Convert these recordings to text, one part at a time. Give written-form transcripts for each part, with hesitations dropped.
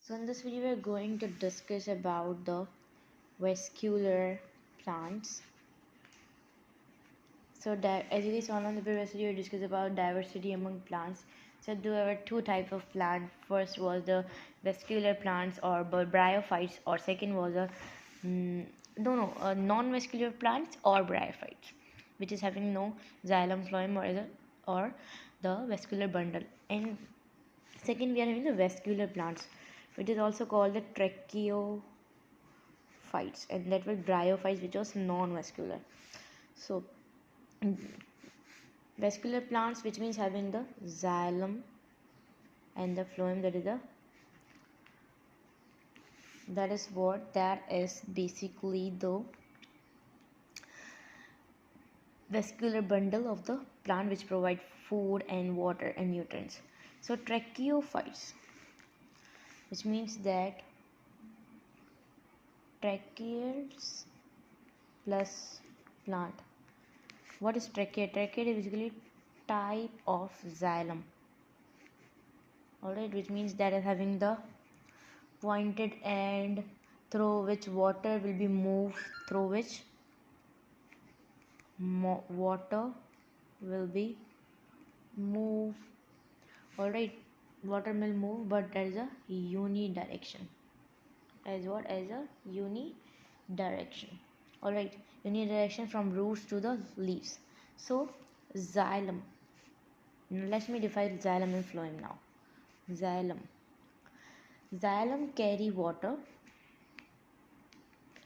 So in this video we are going to discuss about the vascular plants. So as you guys all know, in the previous video we discussed about diversity among plants. So there were two types of plants. First was the vascular plants or bryophytes, or second was a non-vascular plants or bryophytes, which is having no xylem, phloem or the vascular bundle. And second we are having the vascular plants, which is also called the tracheophytes, and that was bryophytes, which was non-vascular. So vascular plants, which means having the xylem and the phloem, that is basically the vascular bundle of the plant, which provide food and water and nutrients. So tracheophytes, which means that tracheates plus plant. What is trachea? Trachea is basically type of xylem. Alright, which means that is having the pointed end through which water will be moved, water will be moved. Alright, water will move, but there is a unidirection. As a unidirection. Alright, unidirection from roots to the leaves. So xylem. Now let me define xylem and phloem now. Xylem carry water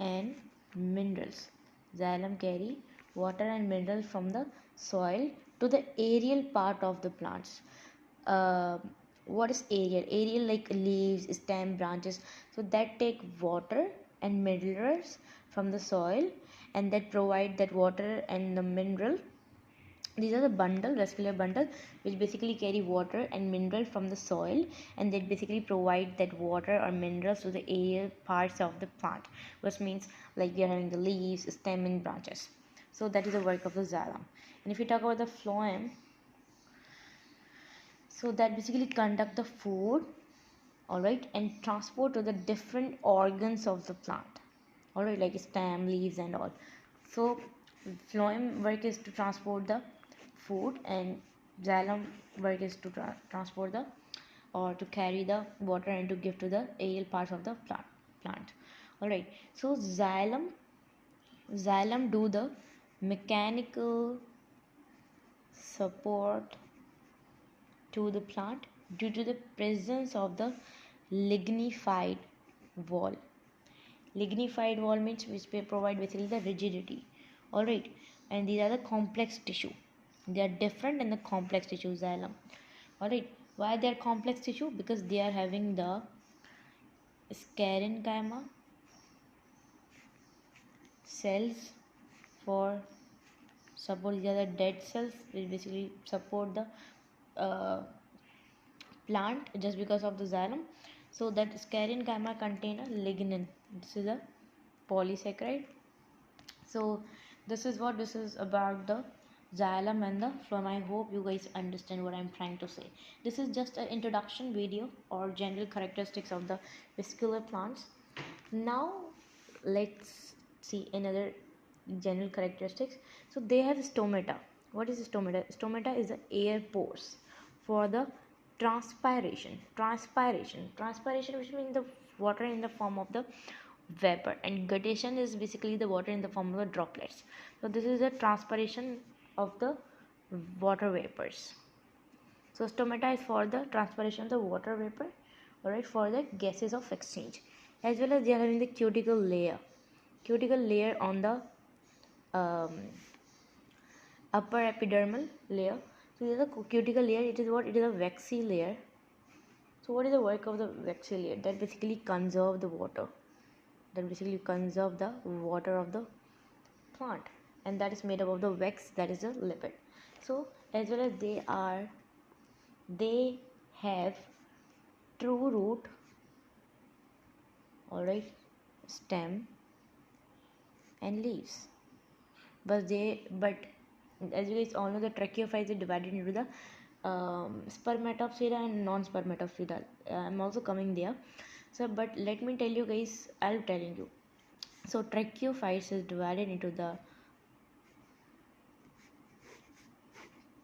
and minerals. Xylem carry water and minerals from the soil to the aerial part of the plants. What is aerial? Aerial like leaves, stem, branches. So that take water and minerals from the soil, and that provide that water and the mineral. These are the vascular bundle, which basically carry water and mineral from the soil, and they basically provide that water or minerals to the aerial parts of the plant, which means like we are having the leaves, stem, and branches. So that is the work of the xylem. And if we talk about the phloem, so that basically conduct the food, alright, and transport to the different organs of the plant, alright, like stem, leaves, and all. So phloem work is to transport the food, and xylem work is to transport the or to carry the water and to give to the aerial parts of the plant. Alright, so xylem do the mechanical support to the plant due to the presence of the lignified wall. Lignified wall means which provide basically the rigidity. Alright, and these are the complex tissue. They are different in the complex tissue xylem. Alright, why they are complex tissue? Because they are having the sclerenchyma cells for support. These are the dead cells which basically support the plant just because of the xylem. So that sclerenchyma contain a lignin. This is a polysaccharide. So this is about the xylem and the phloem. I hope you guys understand what I'm trying to say. This is just an introduction video or general characteristics of the vascular plants. Now let's see another general characteristics. So they have stomata. What is stomata? Stomata is the air pores for the transpiration, which means the water in the form of the vapor, and guttation is basically the water in the form of the droplets. So this is the transpiration of the water vapors. So stomata is for the transpiration of the water vapor, alright, for the gases of exchange. As well as they are having the cuticle layer on the upper epidermal layer. So this is the cuticle layer. It is a waxy layer. So what is the work of the waxy layer? That basically conserve the water. Of the plant, and that is made up of the wax, that is a lipid. So as well as they have true root, alright, stem and leaves, but as you guys all know, the tracheophytes are divided into the spermatopsida and non-spermatopsida. I'm also coming there. So but let me tell you guys, I'll telling you. So tracheophytes is divided into the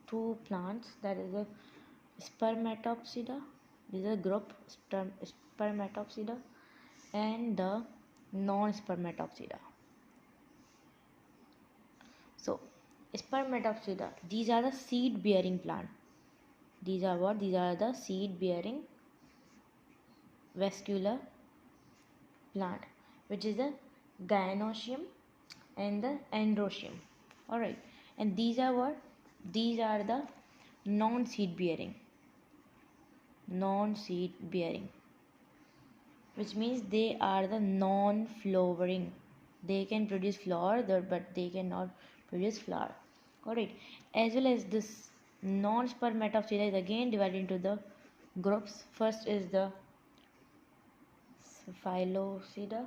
two plants, that is a spermatopsida, this is a group spermatopsida, and the non-spermatopsida. So spermatopsida, these are the seed bearing plant. These are what? These are the seed bearing vascular plant, which is the gynoecium and the androecium. Alright, and these are what? These are the non-seed bearing, which means they are the non-flowering. They can produce flower, but they cannot produce flower. Alright, as well as this non-spermatopsida is again divided into the groups. First is the phyllosida,